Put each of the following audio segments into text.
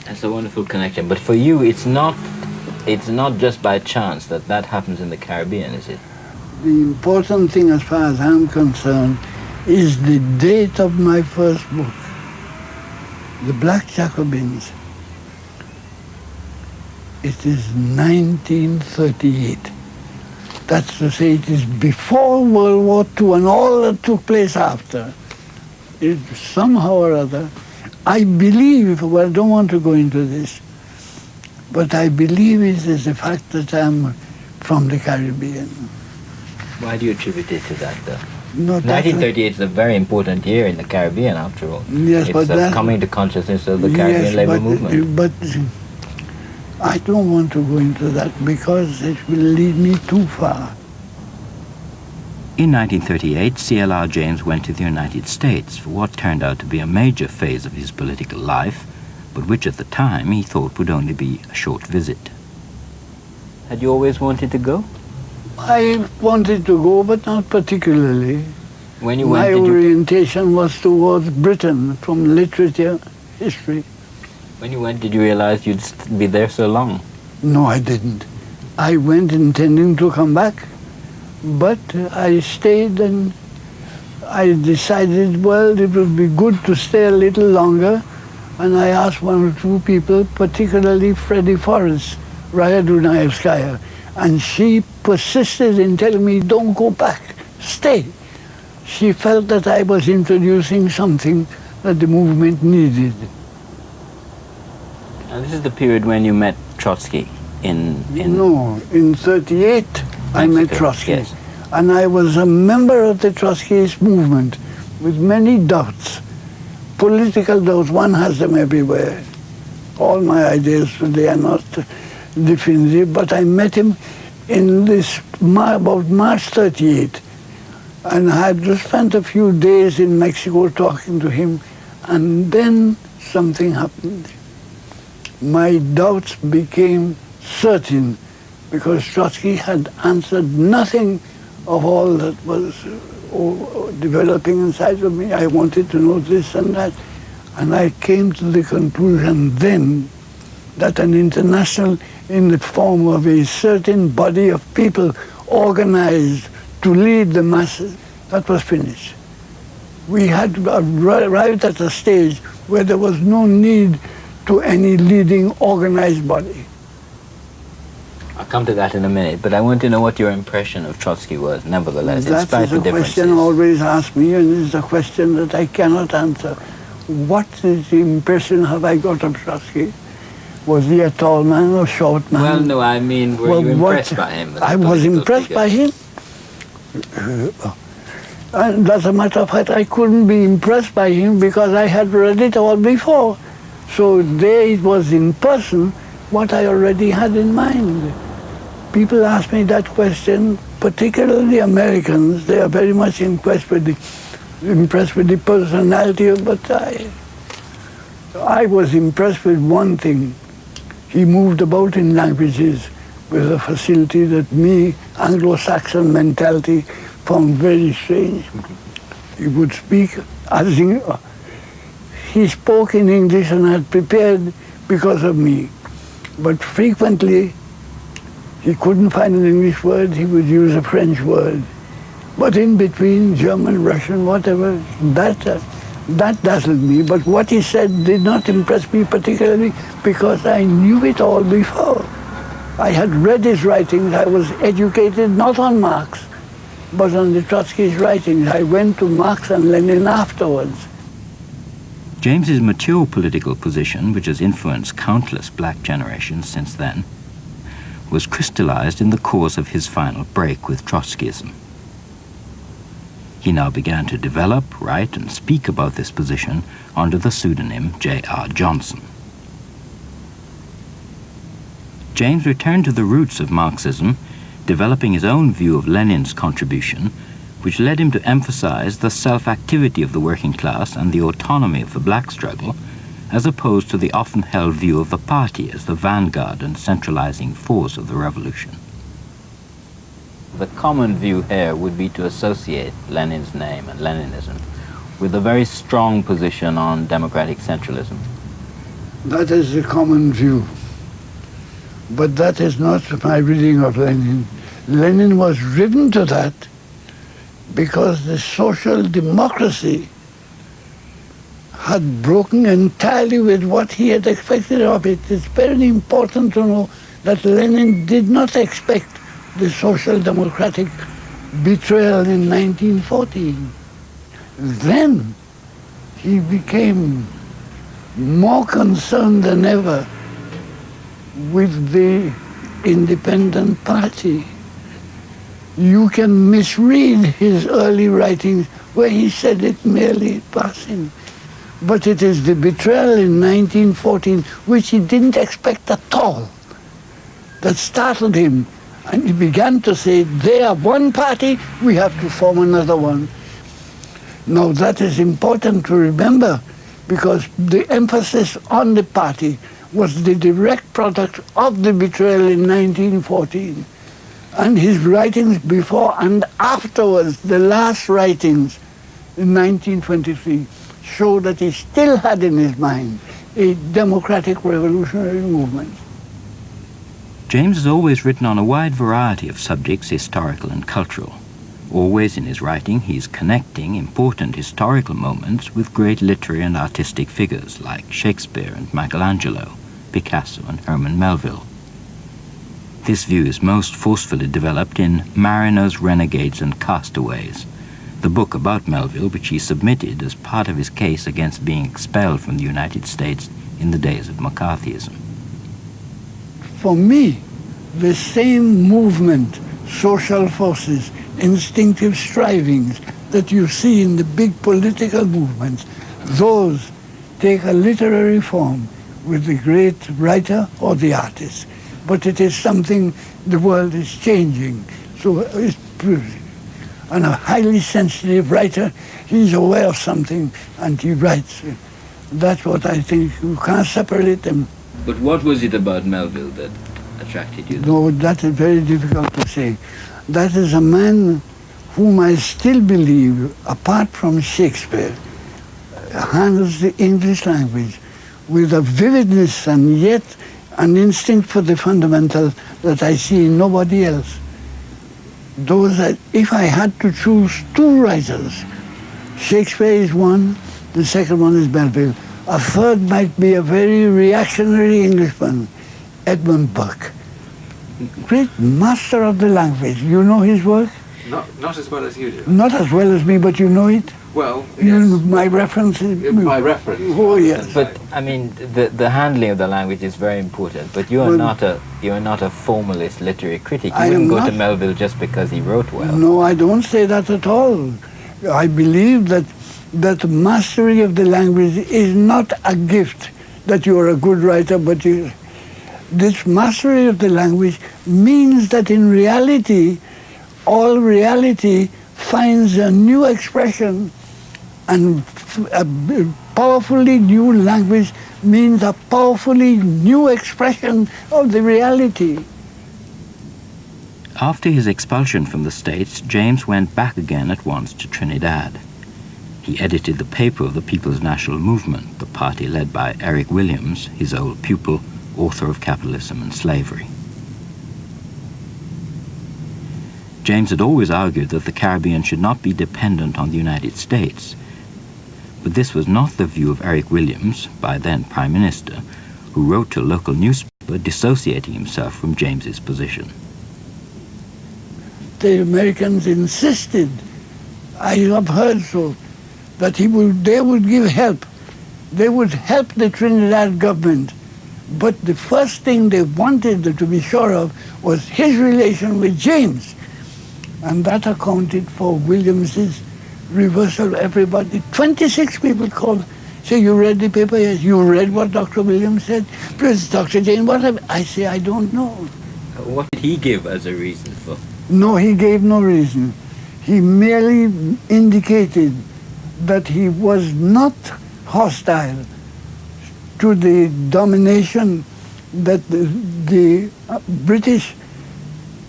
That's a wonderful connection. But for you, it's not just by chance that happens in the Caribbean, is it? The important thing as far as I'm concerned is the date of my first book, The Black Jacobins. It is 1938. That's to say, it is before World War II and all that took place after. It, somehow or other, I believe, well, I don't want to go into this, but I believe it is the fact that I'm from the Caribbean. Why do you attribute it to that, though? No, 1938 is a very important year in the Caribbean, after all. Yes, it's coming to consciousness of the Caribbean labor movement. But I don't want to go into that because it will lead me too far. In 1938, CLR James went to the United States for what turned out to be a major phase of his political life, but which at the time he thought would only be a short visit. Had you always wanted to go? I wanted to go, but not particularly. When you went, my orientation was towards Britain, from literature, history. When you went, did you realize you'd be there so long? No, I didn't. I went intending to come back, but I stayed and I decided, well, it would be good to stay a little longer, and I asked one or two people, particularly Freddie Forrest, Raya Dunayevskaya, and she persisted in telling me, don't go back, stay. She felt that I was introducing something that the movement needed. And this is the period when you met Trotsky in... No, in 38 I met Trotsky. Yes. And I was a member of the Trotskyist movement with many doubts, political doubts. One has them everywhere. All my ideas today are not definitive, but I met him in this, about March 38. And I had just spent a few days in Mexico talking to him, and then something happened. My doubts became certain because Trotsky had answered nothing of all that was developing inside of me. I wanted to know this and that. And I came to the conclusion then that an international in the form of a certain body of people organized to lead the masses, that was finished. We had arrived at a stage where there was no need to any leading organized body. I'll come to that in a minute, but I want to know what your impression of Trotsky was, nevertheless, in spite of the differences. That's a question always asked me, and it's a question that I cannot answer. What is the impression have I got of Trotsky? Was he a tall man or short man? Well, no, I mean, were you impressed by him? I was impressed by him. And as a matter of fact, I couldn't be impressed by him because I had read it all before. So there it was in person what I already had in mind. People ask me that question, particularly Americans. They are very much impressed with the personality, but I was impressed with one thing. He moved about in languages with a facility that me, Anglo-Saxon mentality, found very strange. He would speak as he spoke in English and had prepared because of me. But frequently, he couldn't find an English word, he would use a French word. But in between, German, Russian, whatever, that dazzled me. But what he said did not impress me particularly because I knew it all before. I had read his writings. I was educated not on Marx, but on the Trotsky's writings. I went to Marx and Lenin afterwards. James's mature political position, which has influenced countless black generations since then, was crystallized in the course of his final break with Trotskyism. He now began to develop, write, and speak about this position under the pseudonym J.R. Johnson. James returned to the roots of Marxism, developing his own view of Lenin's contribution, which led him to emphasize the self-activity of the working class and the autonomy of the black struggle, as opposed to the often held view of the party as the vanguard and centralizing force of the revolution. The common view here would be to associate Lenin's name and Leninism with a very strong position on democratic centralism. That is the common view. But that is not my reading of Lenin. Lenin was driven to that because the social democracy had broken entirely with what he had expected of it. It's very important to know that Lenin did not expect the social democratic betrayal in 1914. Then he became more concerned than ever with the independent party. You can misread his early writings where he said it merely in passing. But it is the betrayal in 1914, which he didn't expect at all, that startled him. And he began to say, they are one party, we have to form another one. Now that is important to remember, because the emphasis on the party was the direct product of the betrayal in 1914. And his writings before and afterwards, the last writings in 1923, show that he still had in his mind a democratic revolutionary movement. James has always written on a wide variety of subjects, historical and cultural. Always in his writing, he is connecting important historical moments with great literary and artistic figures like Shakespeare and Michelangelo, Picasso and Herman Melville. This view is most forcefully developed in Mariners, Renegades and Castaways, the book about Melville which he submitted as part of his case against being expelled from the United States in the days of McCarthyism. For me, the same movement, social forces, instinctive strivings that you see in the big political movements, those take a literary form with the great writer or the artist. But it is something the world is changing, so it's pretty. And a highly sensitive writer, he's aware of something and he writes. That's what I think. You can't separate them. But what was it about Melville that attracted you? No, that is very difficult to say. That is a man whom I still believe, apart from Shakespeare, handles the English language with a vividness and yet an instinct for the fundamentals that I see in nobody else. Those that, if I had to choose two writers, Shakespeare is one, the second one is Melville. A third might be a very reactionary Englishman, Edmund Burke. Great master of the language. You know his work? Not as well as you do. Not as well as me, but you know it? Well, yes. You know my reference is... My reference. Oh, yes. But I mean, the handling of the language is very important. But you are not a formalist literary critic. You wouldn't go to Melville just because he wrote well. No, I don't say that at all. I believe that mastery of the language is not a gift that you are a good writer, but this mastery of the language means that in reality, all reality finds a new expression, and a powerfully new language means a powerfully new expression of the reality. After his expulsion from the States, James went back again at once to Trinidad. He edited the paper of the People's National Movement, the party led by Eric Williams, his old pupil, author of Capitalism and Slavery. James had always argued that the Caribbean should not be dependent on the United States. But this was not the view of Eric Williams, by then Prime Minister, who wrote to a local newspaper dissociating himself from James's position. The Americans insisted, I have heard so, that they would give help. They would help the Trinidad government. But the first thing they wanted to be sure of was his relation with James. And that accounted for Williams's reversal. Everybody, 26 people called, say, you read the paper? Yes. You read what Dr. Williams said? Please, Dr. James, what have I say, I don't know. What did he give as a reason for? No, he gave no reason. He merely indicated that he was not hostile to the domination that the British,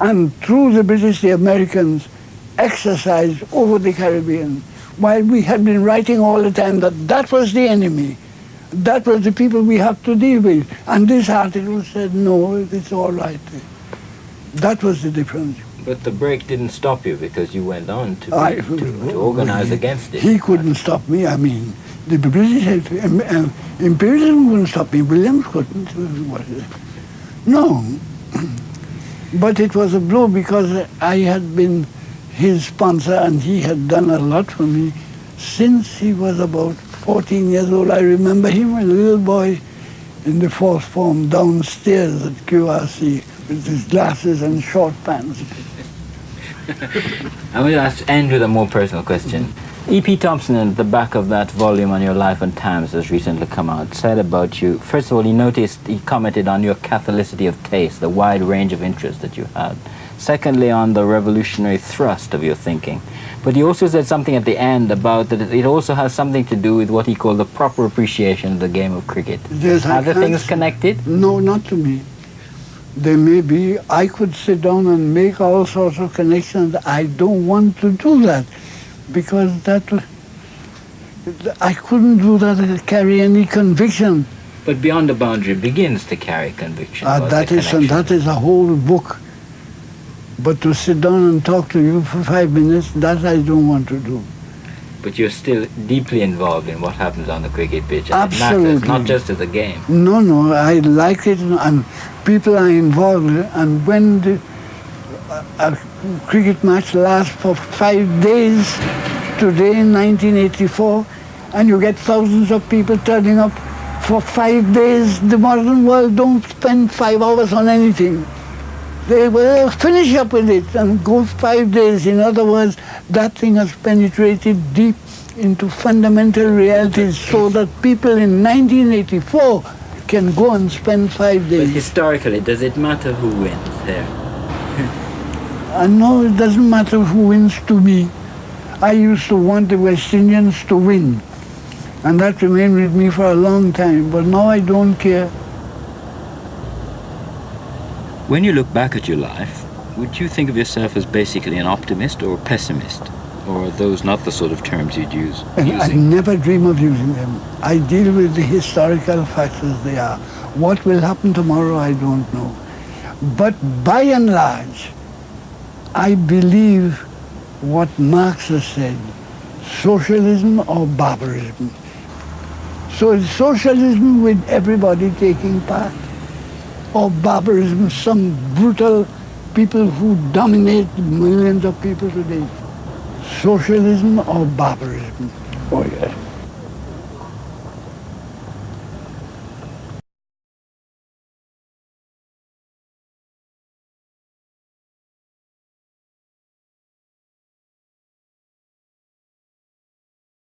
and through the British, the Americans, exercised over the Caribbean, while we had been writing all the time that that was the enemy. That was the people we have to deal with. And this article said, no, it's all right. That was the difference. But the break didn't stop you because you went on to organize against it. He couldn't stop me. I mean, the British imperialism couldn't stop me. Williams couldn't. No. But it was a blow because I had been his sponsor and he had done a lot for me since he was about 14 years old. I remember him, a little boy in the fourth form downstairs at QRC with his glasses and short pants. I'm going to end with a more personal question. E.P. Thompson, at the back of that volume on your life and times that's recently come out, said about you, first of all, he commented on your catholicity of taste, the wide range of interests that you had. Secondly, on the revolutionary thrust of your thinking. But he also said something at the end about that it also has something to do with what he called the proper appreciation of the game of cricket. Are the things connected? No, not to me. They may be. I could sit down and make all sorts of connections. I don't want to do that because I couldn't do that to carry any conviction. But Beyond the Boundary begins to carry conviction. That is a whole book. But to sit down and talk to you for 5 minutes, that I don't want to do. But you're still deeply involved in what happens on the cricket pitch. And absolutely. It matters, not just as a game. No, I like it, and people are involved. And when a cricket match lasts for 5 days, today in 1984, and you get thousands of people turning up for 5 days, the modern world don't spend 5 hours on anything. They will finish up with it and go 5 days. In other words, that thing has penetrated deep into fundamental realities so that people in 1984 can go and spend 5 days. But historically, does it matter who wins there? No, it doesn't matter who wins to me. I used to want the West Indians to win. And that remained with me for a long time. But now I don't care. When you look back at your life, would you think of yourself as basically an optimist or a pessimist? Or are those not the sort of terms you'd use? I never dream of using them. I deal with the historical facts as they are. What will happen tomorrow, I don't know. But by and large, I believe what Marx has said, socialism or barbarism. So it's socialism with everybody taking part, or barbarism, some brutal people who dominate millions of people today. Socialism or barbarism. Oh, yes.